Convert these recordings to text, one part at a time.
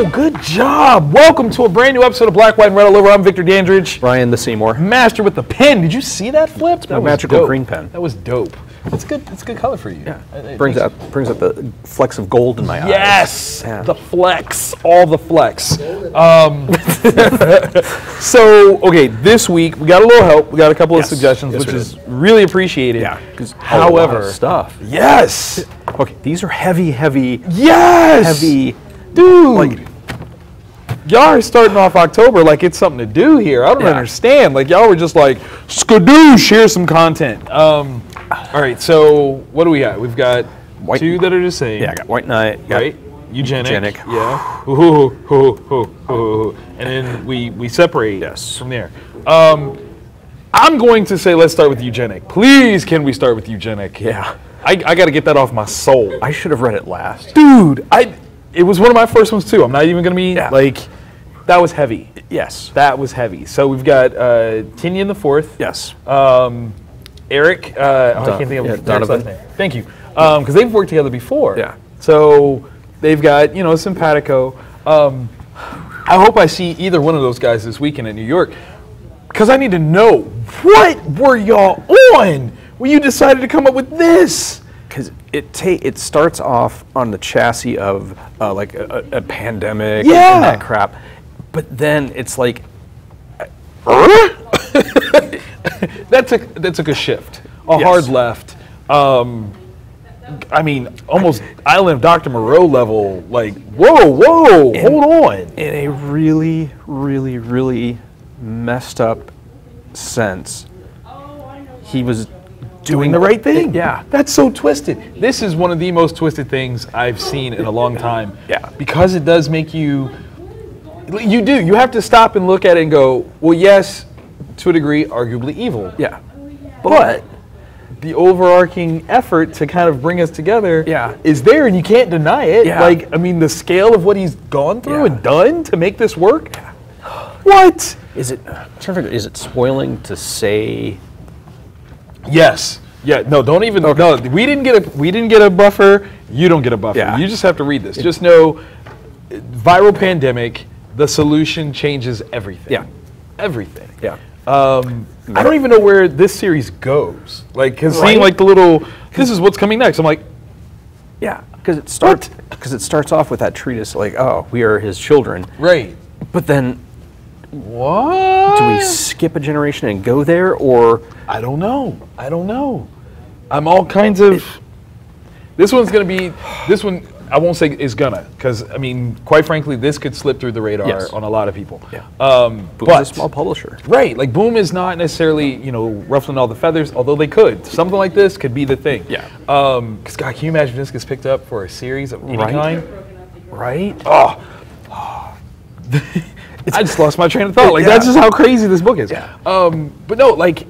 Oh, good job. Welcome to a brand new episode of Black, White, and Red All Over. I'm Victor Dandridge. Ryan the Seymore. Master with the pen. Did you see that flip? That was magical dope. green pen. That was dope. It's good. It's a good color for you. Yeah. Brings out the flecks of gold in my eyes. Yes. Yeah. The flex. All the flex. So, okay, this week we got a little help. We got a couple of suggestions, which is really appreciated. Yeah. However, stuff. Yes. Okay, these are heavy. Yes. Heavy. Dude. Like, y'all are starting off October like it's something to do here. I don't understand. Like, y'all were just like, Skadoosh, here's some content. All right, so what do we got? We've got two that are the same. Yeah, I got White Knight. Right? Eugenic. Eugenic. Yeah. And then we separate from there. I'm going to say let's start with Eugenic. Please, can we start with Eugenic? Yeah. I got to get that off my soul. I should have read it last. Dude, it was one of my first ones too. I'm not even going to be like, that was heavy. Yes. That was heavy. So we've got Tinian the Fourth. Yes. Eric, I can't think of Eric's Donovan. last name. Thank you. Because they've worked together before. Yeah. So they've got, simpatico. I hope I see either one of those guys this weekend in New York. Because I need to know, what were y'all on when you decided to come up with this? Because it starts off on the chassis of like a pandemic and that crap. But then it's like... That took a shift, hard left. I mean, almost Island of Dr. Moreau level. Like, whoa, hold on. In a really, really, really messed up sense, he was doing the right thing. Yeah, that's so twisted. This is one of the most twisted things I've seen in a long time. Yeah, because it does make you. You have to stop and look at it and go, well, yes, to a degree, arguably evil. Yeah. But the overarching effort to kind of bring us together is there, and you can't deny it. Yeah. Like, I mean, the scale of what he's gone through and done to make this work. What? Is it? I'm trying to figure, is it spoiling to say? Yes. Yeah. No. Don't even. Okay. No. We didn't get a buffer. You don't get a buffer. Yeah. You just have to read this. Just know, viral pandemic. The solution changes everything. Yeah. Everything. Yeah. I don't even know where this series goes. Like, cause seeing like the little, this is what's coming next. I'm like, yeah, because it starts off with that treatise, like, oh, we are his children. Right. But then, what? Do we skip a generation and go there, or? I don't know. I'm all kinds of. This one's gonna be. This one I won't say is gonna, because I mean, quite frankly, this could slip through the radar on a lot of people. Yeah. But a small publisher. Right. Like Boom is not necessarily ruffling all the feathers, although they could. Something like this could be the thing. Yeah. Because God, can you imagine if this gets picked up for a series of any kind? Right. Oh. I just lost my train of thought. Like that's just how crazy this book is. Yeah. But no, like.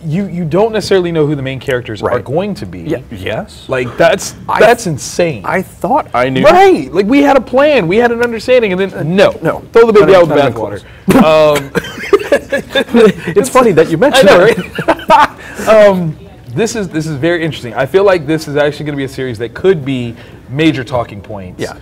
You don't necessarily know who the main characters are going to be. Yeah. Yes. Like that's insane. I thought I knew. Right. Like we had a plan, we had an understanding, and then no. Throw the baby out with the bathwater. It's funny that you mentioned that. Right? This is very interesting. I feel like this is actually going to be a series that could be major talking points. Yeah.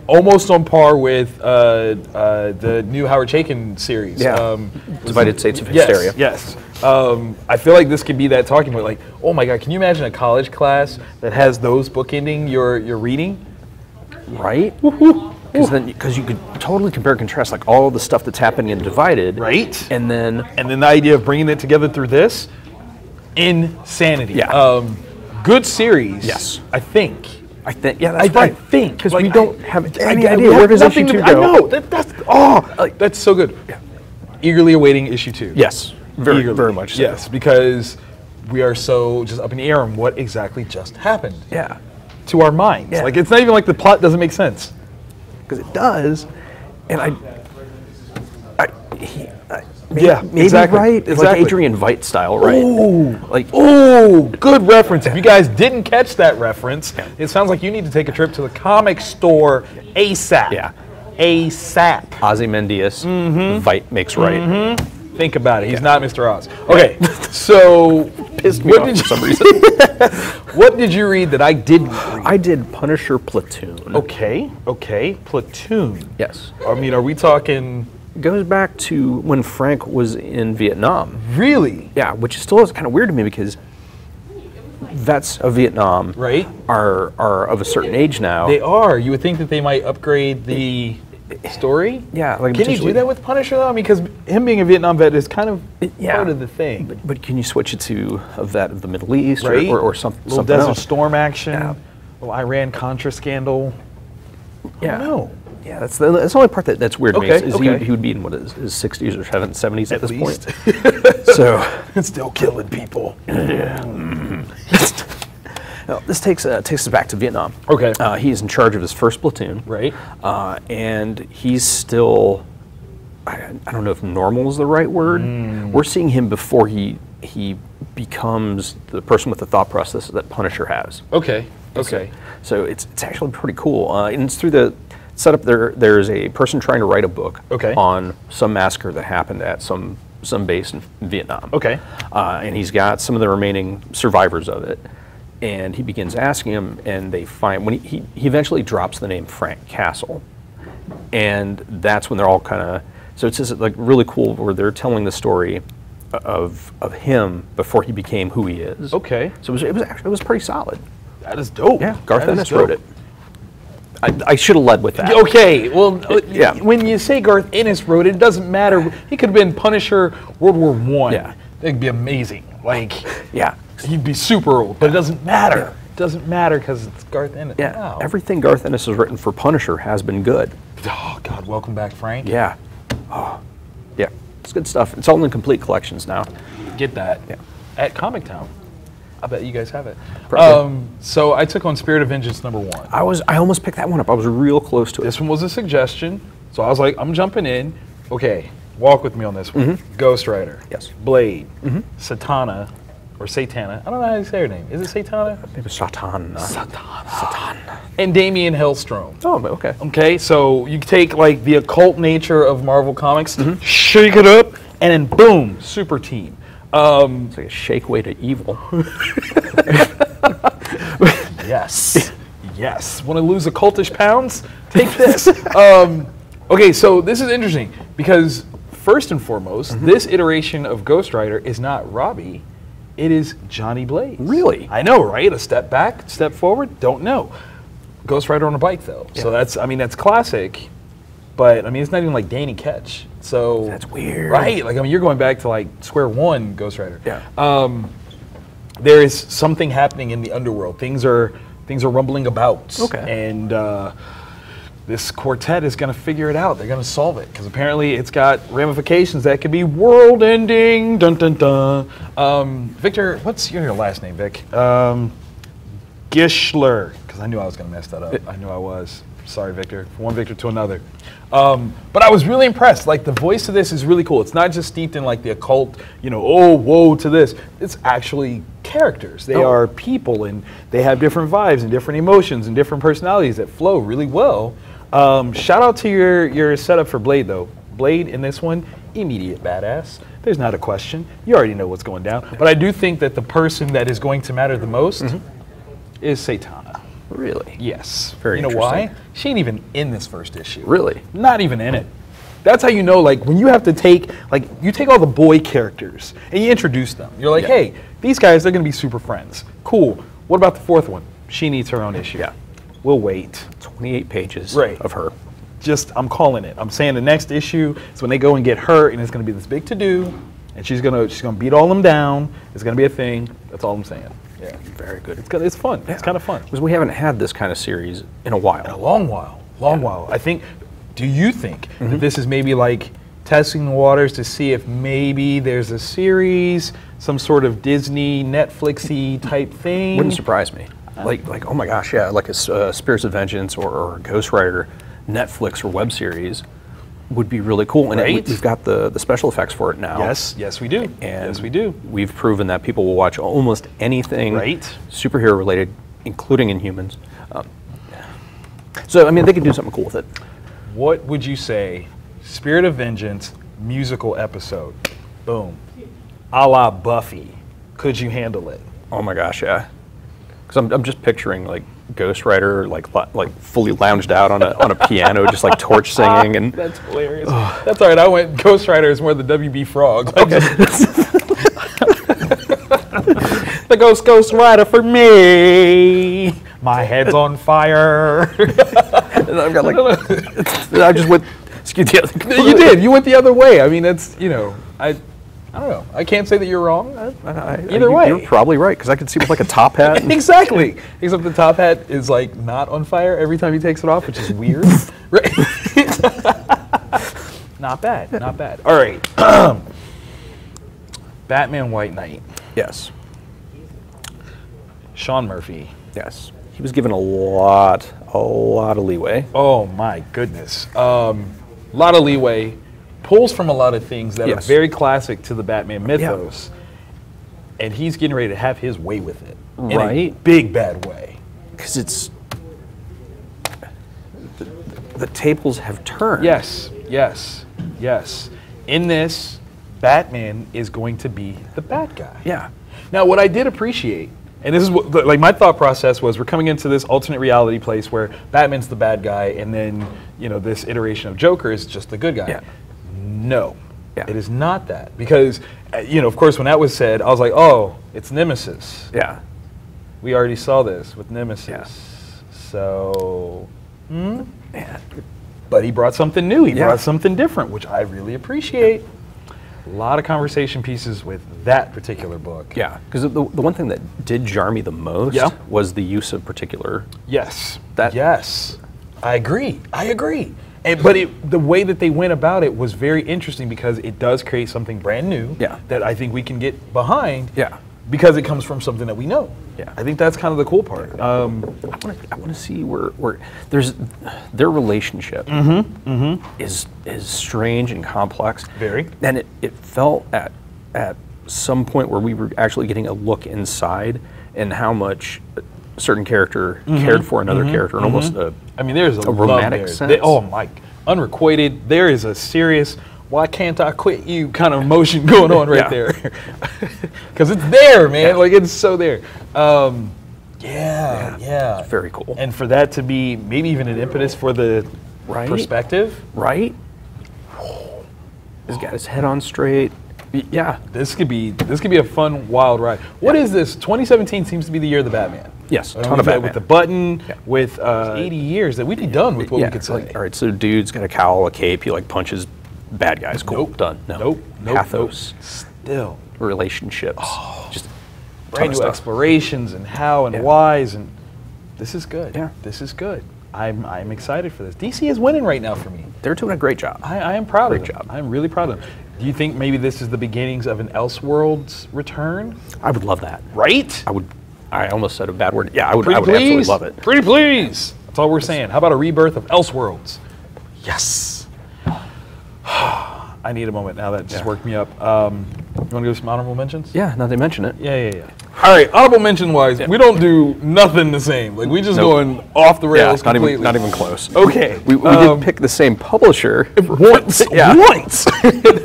Almost on par with the new Howard Chaykin series. Yeah. Divided States of Hysteria. Yes. I feel like this could be that talking point. Like, oh my God, can you imagine a college class that has those bookending your reading? Right. Because you could totally compare and contrast like all the stuff that's happening in Divided. Right. And then the idea of bringing it together through this, insanity. Yeah. Good series. Yes. I think. Yeah, that's right. I think because we don't have any idea where does issue 2 go. I know that's so good. Yeah. Eagerly awaiting issue 2. Yes, very much so. Yes, because we are so just up in the air on what exactly just happened. Yeah, to our minds. Yeah. Like it's not even like the plot doesn't make sense. Because it does, and maybe exactly. Right. Exactly. Like Adrian Veidt style, right? Good reference. If you guys didn't catch that reference, it sounds like you need to take a trip to the comic store ASAP. Yeah. ASAP. Ozymandias. Veidt makes right. Think about it. He's not Mr. Oz. Okay, so pissed me off for some reason. What did you read that I didn't I did Punisher Platoon. Okay, Platoon. Yes. I mean, are we talking... It goes back to when Frank was in Vietnam. Really? Yeah, which still is kind of weird to me because vets of Vietnam are of a certain age now. They are. You would think that they might upgrade the story? Yeah. Like can you do that with Punisher, though? I mean, because him being a Vietnam vet is kind of part of the thing. But can you switch it to a vet of the Middle East or something little Desert else? Storm action, little Iran-Contra scandal. I don't know. Yeah, that's the only part that's weird to me. Is he would be in, his 60s or 70s at this point. So still killing people. No, this takes us back to Vietnam. Okay. He's in charge of his first platoon. Right. And he's still, I don't know if normal is the right word. We're seeing him before he becomes the person with the thought process that Punisher has. Okay. So it's actually pretty cool. And it's through the setup there's a person trying to write a book on some massacre that happened at some base in Vietnam. Okay. And he's got some of the remaining survivors of it. And he begins asking him, and they find, when he eventually drops the name Frank Castle. And that's when they're all kind of, so it's just like really cool where they're telling the story of him before he became who he is. Okay. So it was pretty solid. That is dope. Yeah, Garth Ennis wrote it. I should have led with that. Okay, well, when you say Garth Ennis wrote it, it doesn't matter. He could have been Punisher World War I. Yeah. That'd be amazing. Like, yeah. He'd be super old, but it doesn't matter. Yeah. It doesn't matter because it's Garth Ennis. Yeah, wow. Everything Garth Ennis has written for Punisher has been good. Oh, God, welcome back, Frank. Yeah. Oh, yeah, it's good stuff. It's all in complete collections now. Get that. Yeah. At Comic Town. I bet you guys have it. Probably. So I took on Spirit of Vengeance #1. I almost picked that one up. I was real close to it. This one was a suggestion, so I was like, I'm jumping in. Okay, walk with me on this one. Ghost Rider. Yes. Blade. Satana. Or Satana. I don't know how you say her name. Is it Satana? Maybe Satana. And Damian Hellstrom. Oh, okay. Okay, so you take like the occult nature of Marvel Comics, shake it up, and then boom, super team. It's like a shake way to evil. Yes. Yes. Want to lose occultish pounds? Take this. Okay, so this is interesting because first and foremost, this iteration of Ghost Rider is not Robbie. It is Johnny Blaze. Really? I know, right? A step back, step forward, don't know. Ghost Rider on a bike, though. Yeah. So that's classic, but I mean, it's not even like Danny Ketch. So that's weird. Right? Like, I mean, you're going back to like square one, Ghost Rider. Yeah. There is something happening in the underworld. Things are rumbling about. Okay. And this quartet is going to figure it out. They're going to solve it because apparently it's got ramifications that could be world-ending. Dun dun dun. Victor, what's your last name, Vic? Gischler, because I knew I was going to mess that up. I knew I was. Sorry, Victor. From one Victor to another. But I was really impressed. Like, the voice of this is really cool. It's not just steeped in like the occult, oh, whoa to this. It's actually characters. They are people, and they have different vibes and different emotions and different personalities that flow really well. Shout out to your setup for Blade, though. Blade in this one, immediate badass. There's not a question. You already know what's going down. But I do think that the person that is going to matter the most is Satana. Really? Yes. Very interesting. You know why? She ain't even in this first issue. Really? Not even in it. That's how you know, like, when you have to take, like, you take all the boy characters and you introduce them. You're like, hey, these guys, they're going to be super friends. Cool. What about the fourth one? She needs her own issue. Yeah. We'll wait. 28 pages of her. Just, I'm calling it. I'm saying the next issue is when they go and get her, and it's going to be this big to-do, and she's gonna beat all them down. It's going to be a thing. That's all I'm saying. Yeah. Very good. It's fun. Yeah. It's kind of fun. Because we haven't had this kind of series in a while. In a long while. Long while. I think, do you think that this is maybe like testing the waters to see if maybe there's a series, some sort of Disney, Netflixy type thing? Wouldn't surprise me. Like oh my gosh, yeah, like a Spirits of Vengeance or a Ghost Rider Netflix or web series would be really cool. And we've got the special effects for it now. Yes we do. And yes we do. We've proven that people will watch almost anything superhero related, including Inhumans. So I mean, they could do something cool with it. What would you say, Spirit of Vengeance musical episode? Boom. A la Buffy. Could you handle it? Oh my gosh, yeah. Because I'm just picturing like Ghost Rider, like fully lounged out on a piano, just like torch singing, and that's hilarious. That's all right. I went Ghost Rider is more the WB Frog. Like, okay. The Ghost Rider for me. My head's on fire. And I've got like, I just went. Excuse me. You did. You went the other way. I mean, that's I don't know. I can't say that you're wrong. Either way, you're probably right because I could see with like a top hat. Exactly. Except the top hat is like not on fire every time he takes it off, which is weird. Right. Not bad. Not bad. All right. Batman White Knight. Yes. Sean Murphy. Yes. He was given a lot of leeway. Oh my goodness. A lot of leeway. Pulls from a lot of things that are very classic to the Batman mythos, and he's getting ready to have his way with it, in a big bad way. Because it's the tables have turned. Yes, yes, yes. In this, Batman is going to be the bad guy. Yeah. Now, what I did appreciate, and this is what, like, my thought process was, we're coming into this alternate reality place where Batman's the bad guy, and then this iteration of Joker is just the good guy. Yeah. No, it is not that. Because, of course, when that was said, I was like, oh, it's Nemesis. Yeah. We already saw this with Nemesis. Yeah. So, but he brought something new. He brought something different, which I really appreciate. A lot of conversation pieces with that particular book. Yeah, because the one thing that did jar me the most was the use of particular. Yes. Yes. I agree. But the way that they went about it was very interesting because it does create something brand new that I think we can get behind because it comes from something that we know. Yeah. I think that's kind of the cool part. I want to see where there's their relationship is strange and complex. Very. And it felt at some point where we were actually getting a look inside and how much a certain character cared for another character and almost there's a romantic sense. Unrequited. There is a serious "why can't I quit you" kind of emotion going on right there, because it's there, man. Like, it's so there. It's very cool. And for that to be maybe even an impetus for the perspective, right? He's got his head on straight. Yeah, this could be a fun, wild ride. What is this? 2017 seems to be the year of the Batman. Yes, a ton of Batman. With the button, with 80 years that we'd be done with what we could say. Like, all right, so dude's got a cowl, a cape, he like punches bad guys. Cool, done. No. Nope. Pathos. Still. Relationships. Just brand new explorations and how and whys, and this is good. Yeah. This is good. I'm excited for this. DC is winning right now for me. They're doing a great job. I am proud of them. I'm really proud of them. Do you think maybe this is the beginnings of an Elseworlds return? I would love that. Right? I almost said a bad word. Yeah, I would absolutely love it. Pretty please. That's all we're saying. How about a rebirth of Elseworlds? Yes. I need a moment now. That just worked me up. You want to give some honorable mentions? Yeah, now they mention it. Yeah. All right, honorable mention wise, we don't do nothing the same. Like, we just going off the rails completely. Not even close. Okay. We did pick the same publisher. Once. Once.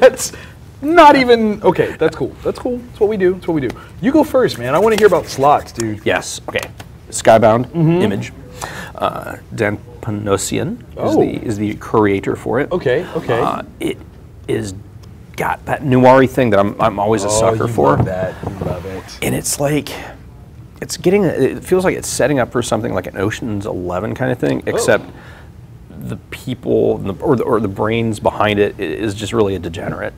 That's not even, okay, that's cool. That's what we do. You go first, man. I want to hear about slots, dude. Yes, okay. Skybound, Image. Dan Panosian is the creator for it. Okay. It is got that noir-y thing that I'm always a sucker for. Love that. You love it. And it's like, it feels like it's setting up for something like an Ocean's 11 kind of thing, except the people or the brains behind it is just really a degenerate.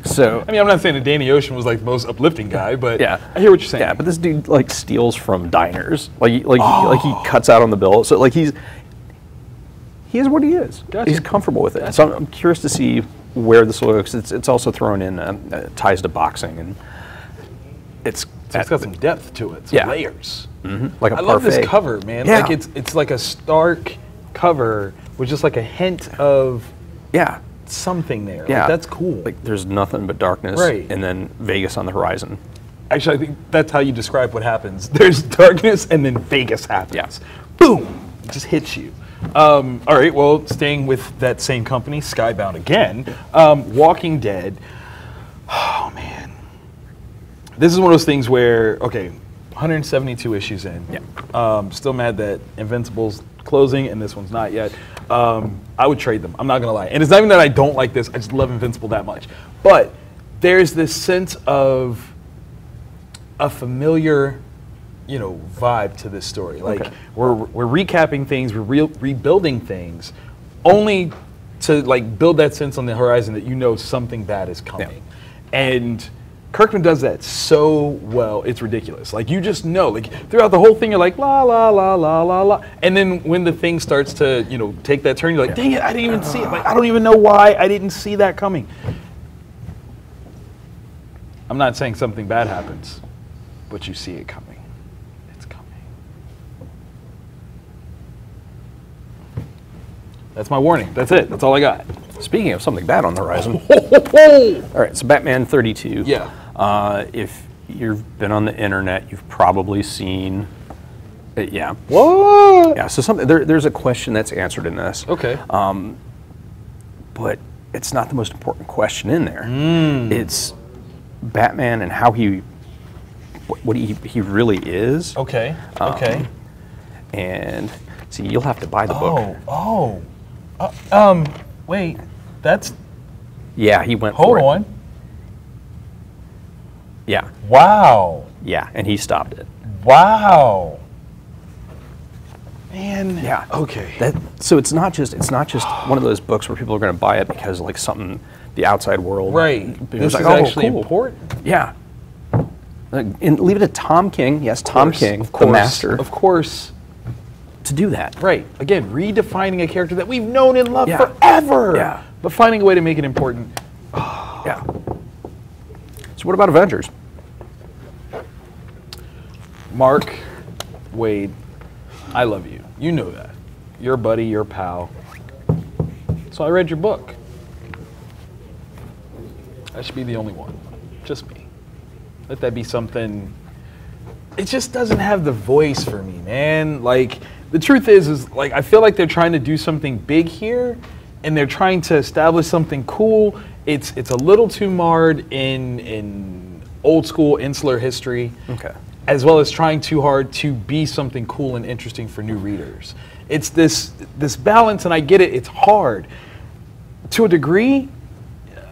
So I mean, I'm not saying that Danny Ocean was like the most uplifting guy, but I hear what you're saying. Yeah, but this dude like steals from diners, like he cuts out on the bill. So like he is what he is. Gotcha. He's comfortable with it. So I'm curious to see where this will go, because it's also thrown in ties to boxing, and it's got some depth to it, some layers. Like a I love this cover, man. Like it's like a stark cover with just like a hint of something there. Yeah, like, that's cool. Like there's nothing but darkness, and then Vegas on the horizon. Actually, I think that's how you describe what happens. There's darkness, and then Vegas happens. Boom! It just hits you. All right, well, staying with that same company, Skybound again, Walking Dead. Oh, man. This is one of those things where, okay, 100% 172 issues in. Yeah. Still mad that Invincible's closing and this one's not yet. I would trade them. I'm not gonna lie. And it's not even that I don't like this. I just love Invincible that much. But there's this sense of a familiar, vibe to this story. Like we're recapping things, we're rebuilding things, only to like build that sense on the horizon that something bad is coming. Yeah. And Kirkman does that so well, it's ridiculous. Like you just know, like throughout the whole thing, you're like la la la la la la, and then when the thing starts to take that turn, you're like, dang it, I didn't even see it. Like I don't even know why I didn't see that coming. I'm not saying something bad happens, but you see it coming. It's coming. That's my warning. That's it. That's all I got. Speaking of something bad on the horizon. All right, so Batman 32. Yeah. If you've been on the internet, you've probably seen it, yeah. What? Yeah, so there's a question that's answered in this. Okay. But it's not the most important question in there. It's Batman and how what he really is. Okay. Okay. And see, you'll have to buy the book. Wait, that's... Yeah, he went Hold for it. on. Yeah. Wow. Yeah, and he stopped it. Wow. Man. Yeah. Okay. So it's not just one of those books where people are going to buy it because like something the outside world. Right. This is like, actually cool. important. Yeah. And leave it to Tom King. Yes, Tom King, the master. Of course. To do that. Right. Again, redefining a character that we've known and loved Yeah. forever. Yeah. But finding a way to make it important. Yeah. So what about Avengers? Mark, Wade, I love you. You know that. Your buddy, your pal. So I read your book. I should be the only one. Just me. Let that be something. It just doesn't have the voice for me, man. Like, the truth is like, I feel like they're trying to do something big here, and they're trying to establish something cool. It's a little too marred in old school insular history. Okay. As well as trying too hard to be something cool and interesting for new readers. It's this balance, and I get it, it's hard. To a degree,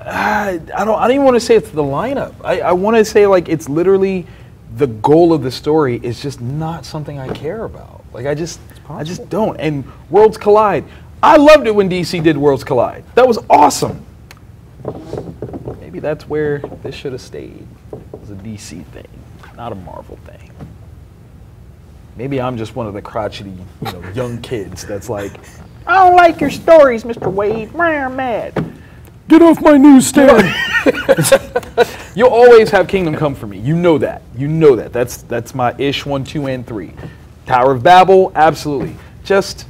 I don't even want to say it's the lineup. I want to say like it's literally the goal of the story is just not something I care about. Like I just don't. And Worlds Collide. I loved it when DC did Worlds Collide. That was awesome. Maybe that's where this should have stayed. It was a DC thing, not a Marvel thing. Maybe I'm just one of the crotchety, young kids that's like, I don't like your stories, Mr. Wade. I'm mad. Get off my newsstand. You'll always have Kingdom Come for me. You know that. You know that. That's my ish 1, 2, and 3. Tower of Babel, absolutely. Just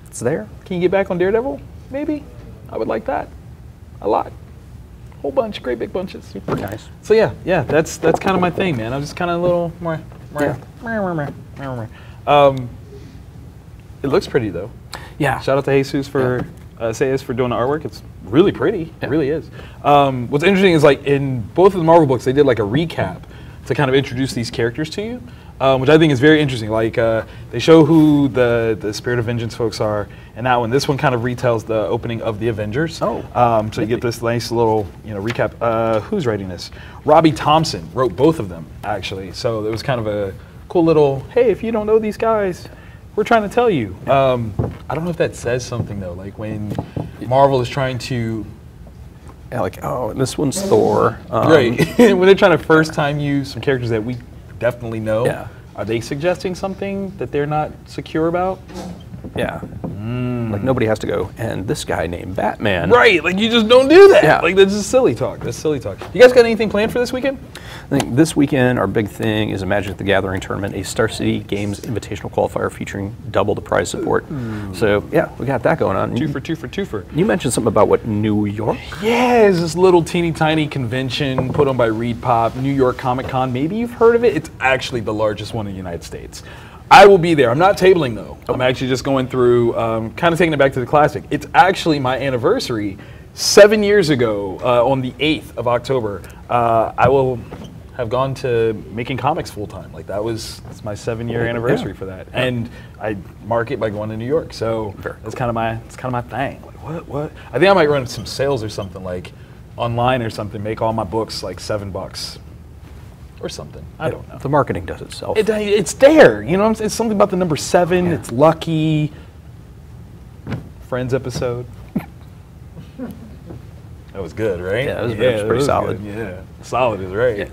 It's there. Can you get back on Daredevil? Maybe. I would like that. A lot. Whole bunch, great big bunches. Super nice. So yeah, that's kind of my thing, man. I'm just kind of a little It looks pretty though. Yeah. Shout out to Jesus for Sayas for doing the artwork. It's really pretty. It really is. What's interesting is like in both of the Marvel books, they did like a recap to kind of introduce these characters to you, which I think is very interesting. Like they show who the Spirit of Vengeance folks are, and that one. This one kind of retells the opening of the Avengers. Oh. So you get this nice little recap. Who's writing this? Robbie Thompson wrote both of them actually. So it was kind of a cool little, hey, if you don't know these guys, we're trying to tell you. I don't know if that says something though. Like when Marvel is trying to, like this one's Thor. Right. When they're trying to first time use some characters that we definitely know. Yeah. Are they suggesting something that they're not secure about? Yeah. Like nobody has to go, and this guy named Batman. Right, like you just don't do that. Yeah. Like that's just silly talk. That's silly talk. You guys got anything planned for this weekend? I think this weekend our big thing is a Magic the Gathering tournament, a Star City Games Invitational Qualifier featuring double the prize support. So yeah, we got that going on. Two for. You mentioned something about what New York? Yeah, it's this little teeny tiny convention put on by Reed Pop, New York Comic Con. Maybe you've heard of it. It's actually the largest one in the United States. I will be there. I'm not tabling though. I'm actually just going through, kind of taking it back to the classic. It's actually my anniversary 7 years ago, on the 8th of October, I will have gone to making comics full time. Like it's my 7-year anniversary for that, and I mark it by going to New York. So that's kind of my thing. Like what? I think I might run some sales or something, like online or something. Make all my books like $7 or something. I don't know. The marketing does itself. It's there. You know, it's something about the number 7. Yeah. It's lucky. Friends episode. That was good, right? Yeah, that was pretty solid. Good. Yeah, solid is right. Yeah.